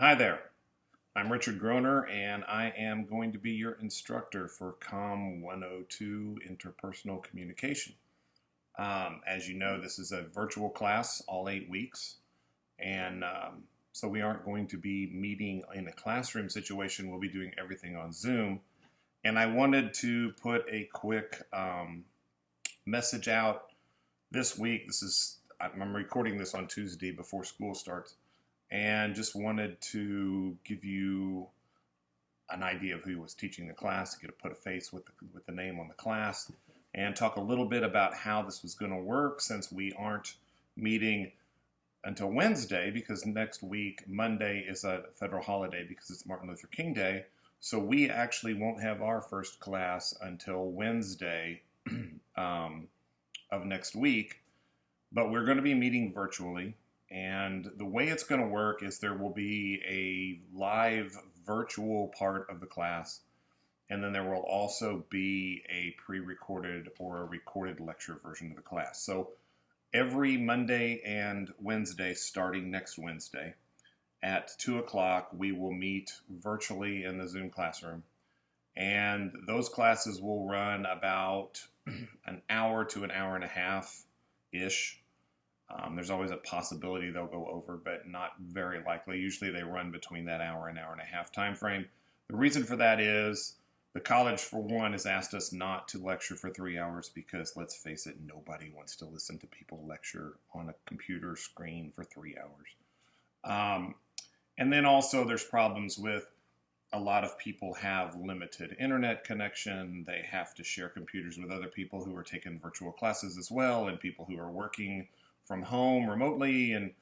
Hi there. I'm Richard Groner, and I am going to be your instructor for Comm 102 Interpersonal Communication. As you know, this is a virtual class all 8 weeks, and so we aren't going to be meeting in a classroom situation. We'll be doing everything on Zoom. And I wanted to put a quick message out this week. I'm recording this on Tuesday before school starts, and just wanted to give you an idea of who was teaching the class, get to put a face with the name on the class, and talk a little bit about how this was going to work since we aren't meeting until Wednesday, because next week, Monday, is a federal holiday because it's Martin Luther King Day. So we actually won't have our first class until Wednesday of next week, but we're going to be meeting virtually. And the way it's going to work is there will be a live virtual part of the class, and then there will also be a pre-recorded or a recorded lecture version of the class. So every Monday and Wednesday, starting next Wednesday at 2 o'clock, we will meet virtually in the Zoom classroom. And those classes will run about an hour to an hour and a half-ish. There's always a possibility they'll go over, but not very likely. Usually they run between that hour and a half time frame. The reason for that is the college, for one, has asked us not to lecture for 3 hours because, let's face it, nobody wants to listen to people lecture on a computer screen for 3 hours. And then also there's problems with a lot of people have limited internet connection. They have to share computers with other people who are taking virtual classes as well, and people who are working from home remotely, and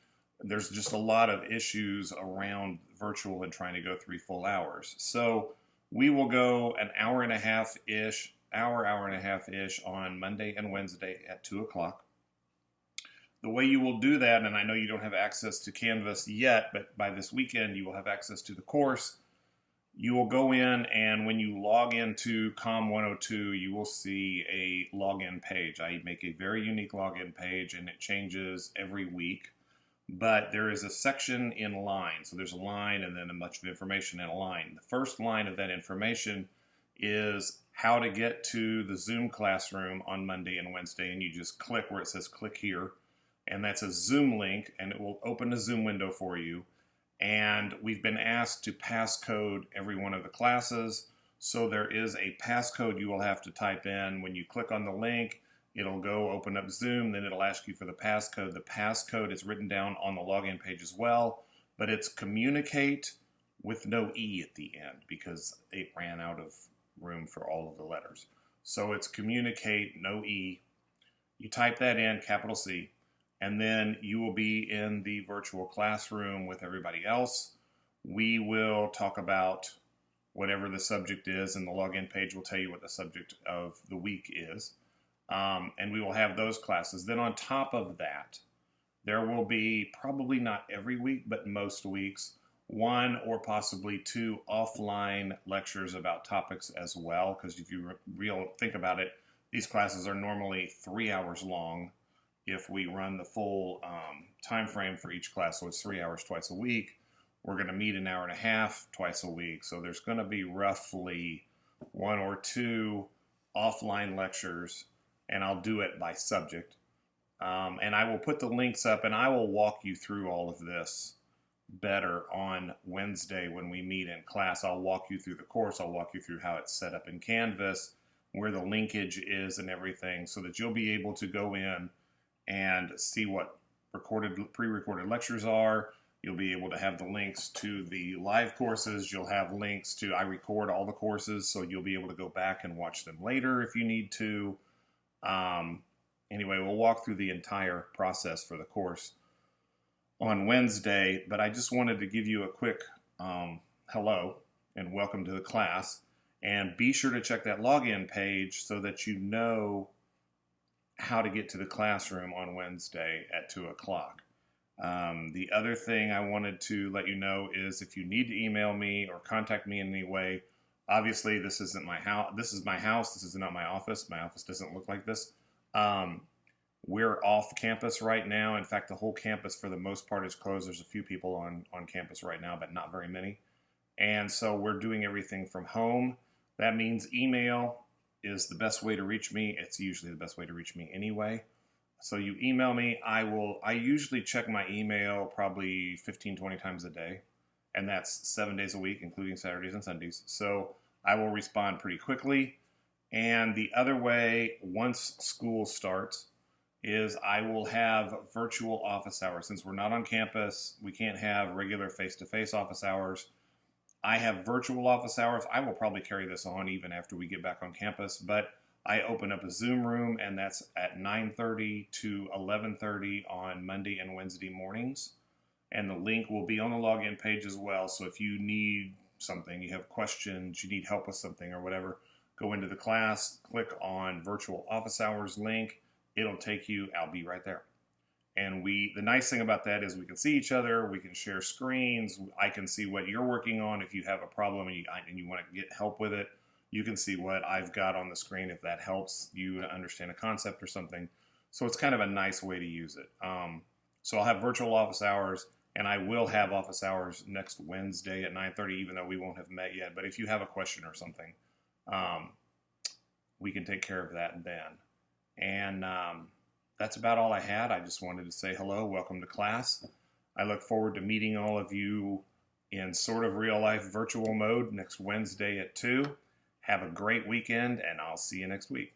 there's just a lot of issues around virtual and trying to go 3 full hours. So we will go an hour and a half-ish on Monday and Wednesday at 2 o'clock. The way you will do that, and I know you don't have access to Canvas yet, but by this weekend you will have access to the course. You will go in, and when you log into Comm 102, you will see a login page. I make a very unique login page, and it changes every week. But there is a section in line. So there's a line and then a bunch of information in a line. The first line of that information is how to get to the Zoom classroom on Monday and Wednesday. And you just click where it says click here. And that's a Zoom link, and it will open a Zoom window for you. And we've been asked to passcode every one of the classes. So there is a passcode you will have to type in. When you click on the link, it'll go open up Zoom, then it'll ask you for the passcode. The passcode is written down on the login page as well, but it's communicate with no E at the end because it ran out of room for all of the letters. So it's communicate, no E. You type that in, capital C. And then you will be in the virtual classroom with everybody else. We will talk about whatever the subject is, and the login page will tell you what the subject of the week is. And we will have those classes. Then on top of that, there will be, probably not every week, but most weeks, 1 or possibly 2 offline lectures about topics as well. Because if you think about it, these classes are normally 3 hours long if we run the full time frame for each class. So it's 3 hours twice a week. We're going to meet an hour and a half twice a week. So there's going to be roughly 1 or 2 offline lectures, and I'll do it by subject. And I will put the links up, and I will walk you through all of this better on Wednesday when we meet in class. I'll walk you through the course. I'll walk you through how it's set up in Canvas, where the linkage is and everything, so that you'll be able to go in and see what pre-recorded lectures are. You'll be able to have the links to the live courses. You'll have links to, I record all the courses, so you'll be able to go back and watch them later if you need to. Anyway, we'll walk through the entire process for the course on Wednesday, but I just wanted to give you a quick hello and welcome to the class. And be sure to check that login page so that you know how to get to the classroom on Wednesday at 2 o'clock. The other thing I wanted to let you know is if you need to email me or contact me in any way, obviously this isn't my house. This is my house. This is not my office. My office doesn't look like this. We're off campus right now. In fact, the whole campus for the most part is closed. There's a few people on campus right now, but not very many. And so we're doing everything from home. That means email is the best way to reach me. It's usually the best way to reach me anyway. So you email me, I usually check my email probably 15, 20 times a day. And that's 7 days a week, including Saturdays and Sundays. So I will respond pretty quickly. And the other way, once school starts, is I will have virtual office hours. Since we're not on campus, we can't have regular face-to-face office hours. I have virtual office hours. I will probably carry this on even after we get back on campus, but I open up a Zoom room, and that's at 9:30 to 11:30 on Monday and Wednesday mornings. And the link will be on the login page as well. So if you need something, you have questions, you need help with something or whatever, go into the class, click on virtual office hours link. It'll take you, I'll be right there. And the nice thing about that is we can see each other, we can share screens, I can see what you're working on. If you have a problem and you want to get help with it, you can see what I've got on the screen if that helps you to understand a concept or something. So it's kind of a nice way to use it. So I'll have virtual office hours, and I will have office hours next Wednesday at 9:30, even though we won't have met yet. But if you have a question or something, we can take care of that then. And that's about all I had. I just wanted to say hello, welcome to class. I look forward to meeting all of you in sort of real life virtual mode next Wednesday at 2. Have a great weekend, and I'll see you next week.